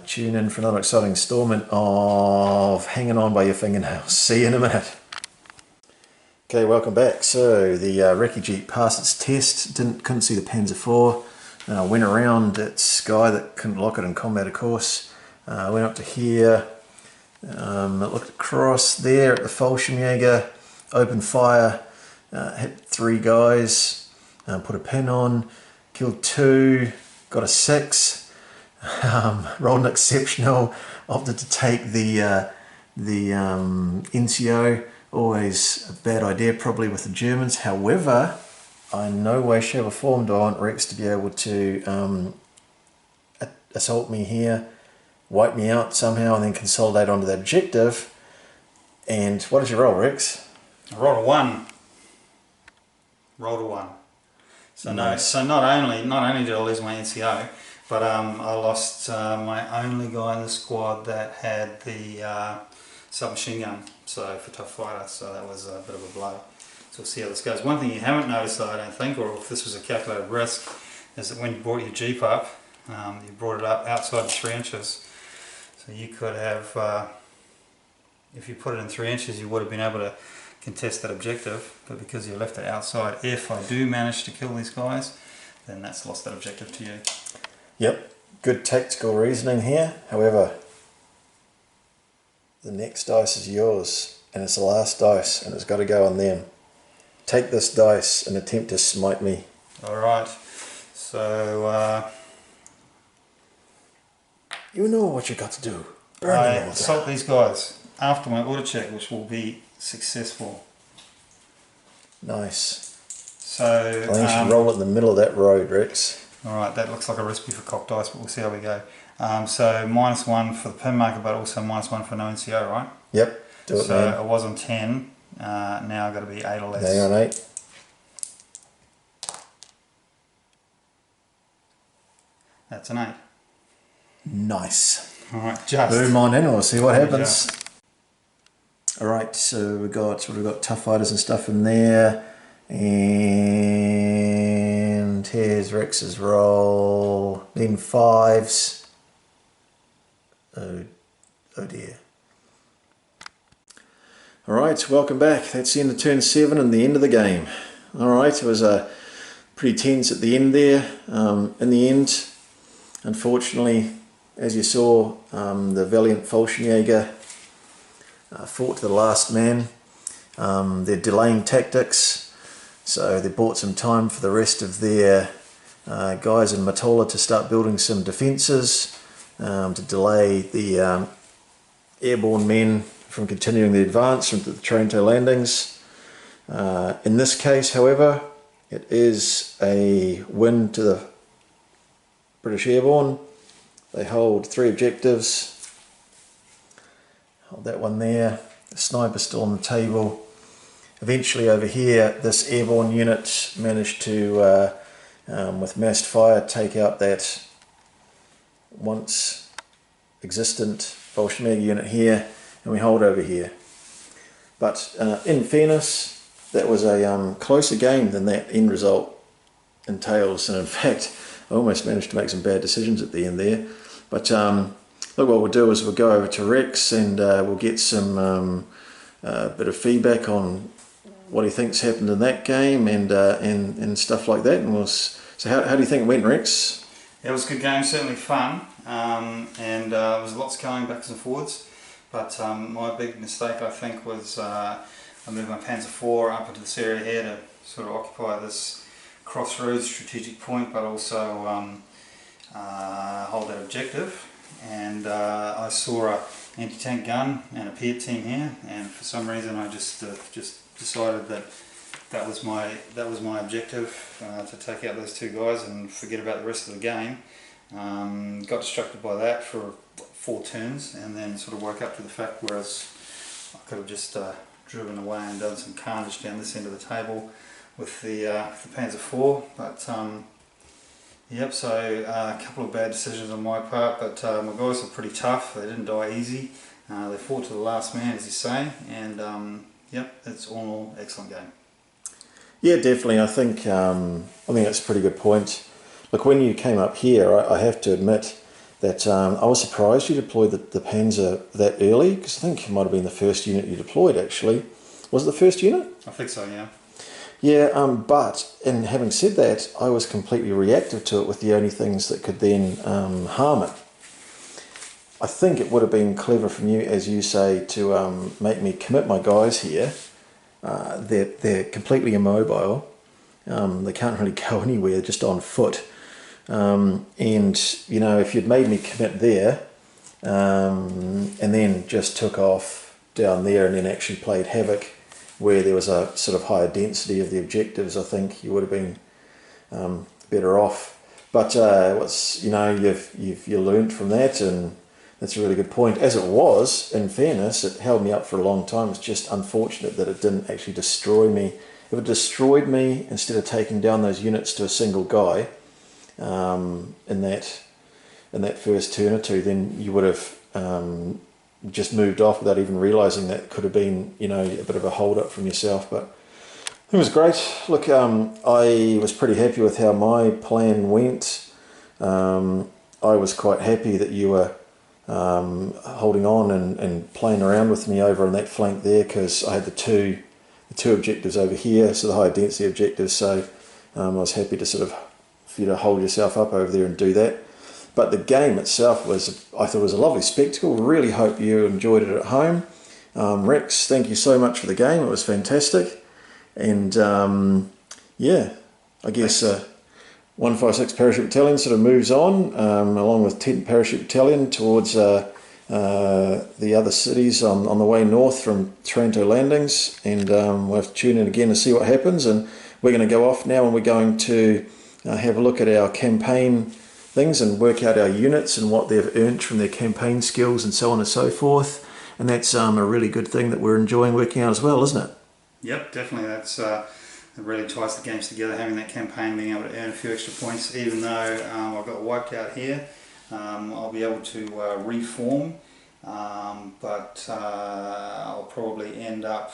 Tune in for another exciting installment of Hanging On by Your Fingernails. See you in a minute. Okay, welcome back. So the recce Jeep passed its test. Couldn't see the Panzer IV. Went around its guy that couldn't lock it in combat, of course. Went up to here. Looked across there at the Fallschirmjager, opened fire, hit 3 guys, put a pin on, killed 2, got a 6, rolled an exceptional, opted to take the NCO. Always a bad idea probably with the Germans. However, I in no way, shape or form do I want Rex to be able to assault me here, wipe me out somehow, and then consolidate onto that objective. And what did you roll, Rex? I rolled a 1. Rolled a 1. So nice. So not only did I lose my NCO, but I lost my only guy in the squad that had the submachine gun. So for tough fighter, so that was a bit of a blow. So we'll see how this goes. One thing you haven't noticed, though, I don't think, or if this was a calculated risk, is that when you brought your Jeep up, you brought it up outside 3 inches. So you could have, if you put it in 3 inches, you would have been able to contest that objective, but because you left it outside, if I do manage to kill these guys, then that's lost that objective to you. Yep, good tactical reasoning here. However, the next dice is yours, and it's the last dice, and it's got to go on them. Take this dice and attempt to smite me. Alright, so you know what you got to do. I assault these guys after my auto check, which will be successful. Nice. So I think you should roll it in the middle of that road, Rex. Alright, that looks like a recipe for cocked dice, but we'll see how we go. So -1 for the pin marker, but also -1 for no NCO, right? Yep, do it, so man. I was on 10, now I've got to be 8 or less. Now you're on 8. That's an 8. Nice. Alright, just. Boom on in, we'll see what happens. Alright, so we've got tough fighters and stuff in there. And here's Rex's roll. Then 5s. Oh dear. Alright, welcome back. That's the end of turn 7 and the end of the game. Alright, it was pretty tense at the end there. In the end, unfortunately, as you saw, the valiant Fallschirmjager fought to the last man. They're delaying tactics, so they bought some time for the rest of their guys in Mottola to start building some defences to delay the airborne men from continuing the advance from the Taranto landings. In this case, however, it is a win to the British Airborne. They hold 3 objectives. Hold that one there. The sniper still on the table. Eventually over here, this airborne unit managed to, with massed fire, take out that once existent Fallschirmjager unit here, and we hold over here. But in fairness, that was a closer game than that end result entails, and in fact I almost managed to make some bad decisions at the end there. But look, what we'll do is we'll go over to Rex and we'll get some bit of feedback on what he thinks happened in that game and stuff like that. And so how do you think it went, Rex? It was a good game, certainly fun. and there was lots going backwards and forwards, but my big mistake I think was I moved my Panzer IV up into this area here to sort of occupy this crossroads strategic point, but also hold that objective. And I saw a anti-tank gun and a PEER team here, and for some reason I just decided that that was my objective, to take out those two guys and forget about the rest of the game. Got distracted by that for 4 turns, and then sort of woke up to the fact whereas I could have just driven away and done some carnage down this end of the table with the Panzer IV. But yep, so a couple of bad decisions on my part, but my guys were pretty tough. They didn't die easy. They fought to the last man, as you say, and yep, it's all in all excellent game. Yeah, definitely. I think that's a pretty good point. Look, when you came up here, I have to admit that I was surprised you deployed the Panzer that early, because I think it might have been the first unit you deployed actually. Was it the first unit? I think so, yeah. Yeah, but in having said that, I was completely reactive to it with the only things that could then harm it. I think it would have been clever from you, as you say, to make me commit my guys here. They're completely immobile. They can't really go anywhere just on foot. And you know, if you'd made me commit there and then just took off down there and then actually played havoc where there was a sort of higher density of the objectives, I think you would have been better off. But you learned from that, and that's a really good point. As it was, in fairness, it held me up for a long time. It's just unfortunate that it didn't actually destroy me. If it destroyed me instead of taking down those units to a single guy in that first turn or two, then you would have just moved off without even realising that could have been, you know, a bit of a hold up from yourself. But it was great. Look, I was pretty happy with how my plan went. I was quite happy that you were holding on and playing around with me over on that flank there, because I had the two objectives over here, so the high density objectives, so I was happy to sort of for you to hold yourself up over there and do that. But the game itself I thought it was a lovely spectacle. Really hope you enjoyed it at home. Rex, thank you so much for the game. It was fantastic. And yeah, I guess 156 Parachute Battalion sort of moves on, along with 10th Parachute Battalion, towards the other cities on the way north from Taranto landings, and we'll have to tune in again to see what happens. And we're going to go off now, and we're going to have a look at our campaign things and work out our units and what they've earned from their campaign skills and so on and so forth. And that's a really good thing that we're enjoying working out as well, isn't it? Yep, definitely. That's it really ties the games together, having that campaign, being able to earn a few extra points. Even though I got wiped out here, I'll be able to reform, but I'll probably end up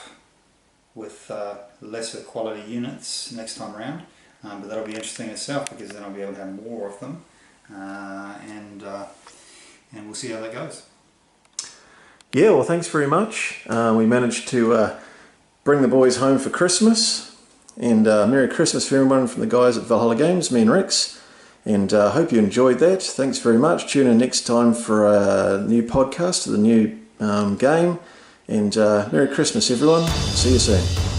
with lesser quality units next time around. But that'll be interesting itself, because then I'll be able to have more of them, and we'll see how that goes. Yeah, well, thanks very much. We managed to bring the boys home for Christmas, and Merry Christmas for everyone from the guys at Valhalla Games, me and Rex, and I hope you enjoyed that. Thanks very much. Tune in next time for a new podcast of the new game, and Merry Christmas everyone. See you soon.